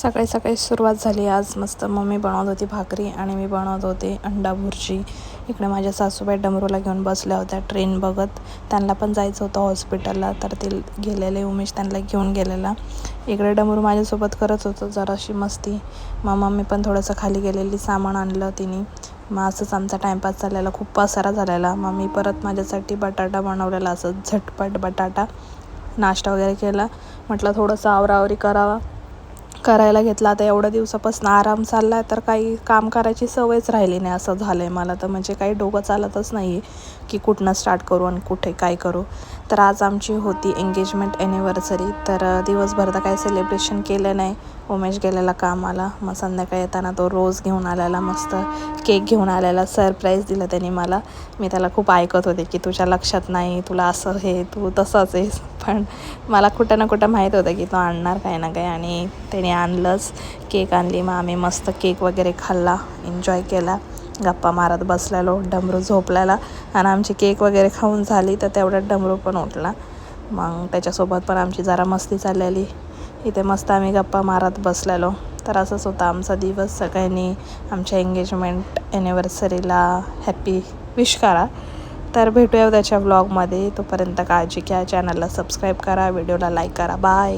सकाळी सकाळी सुरुवात झाली. आज मस्त मम्मी बनवत होती भाकरी आणि मी बनवत होते अंडा भुर्जी. इकडे माझ्या सासूबाई डमरूला घेऊन बसल्या होत्या ट्रेन बघत. त्यांना पण जायचं होतं हॉस्पिटलला, तर ते गेलेले. उमेश त्यांना घेऊन गेलेला. इकडे डमरू माझ्यासोबत करत होतं जराशी मस्ती. मग मम्मी पण थोडंसं खाली गेलेली, सामान आणलं तिने. मग असंच आमचा टाईमपास चाललेला, खूप पसारा झालेला. मग मी परत माझ्यासाठी बटाटा बनवलेला, असं झटपट बटाटा. नाश्ता वगैरे केला. म्हटलं थोडंसं आवराआवरी करायला घेतला. आता एवढ्या दिवसापासून आराम चालला आहे, तर काही काम करायची सवयच राहिली नाही असं झालं आहे मला. तर म्हणजे काही डोकं चालतच नाही आहे की कुठनं स्टार्ट करू आणि कुठे काय करू. तर आज आमची होती एंगेजमेंट ॲनिव्हर्सरी. तर दिवसभर तर काही सेलिब्रेशन केलं नाही. उमेश गेलेला कामाला. मग संध्याकाळी येताना तो रोज घेऊन आलेला, मस्त केक घेऊन आलेला. सरप्राईज दिलं त्याने मला. मी त्याला खूप ऐकत होते की तुझ्या लक्षात नाही, तुला असं हे, तू तसंच आहेस. पण मला कुठं ना कुठं माहीत होतं की तो आणणार काही ना काही, आणि त्याने आणलंच. केक आणली. मग आम्ही मस्त केक वगैरे खाल्ला, एन्जॉय केला, गप्पा मारत बसलेलो. डमरू झोपलेला आणि आमची केक वगैरे खाऊन झाली, तर तेवढ्यात डमरू पण उठला. मग त्याच्यासोबत पण आमची जरा मस्ती चाललेली. इथे मस्त आम्ही गप्पा मारत बसलेलो. तर असंच होता आमचा दिवस. सगळ्यांनी आमच्या एंगेजमेंट ॲनिव्हर्सरीला हॅपी विश करा. तर भेटूया त्याच्या व्लॉगमध्ये. तोपर्यंत काळजी घ्या. चॅनलला सबस्क्राईब करा, व्हिडिओला लाईक करा. बाय.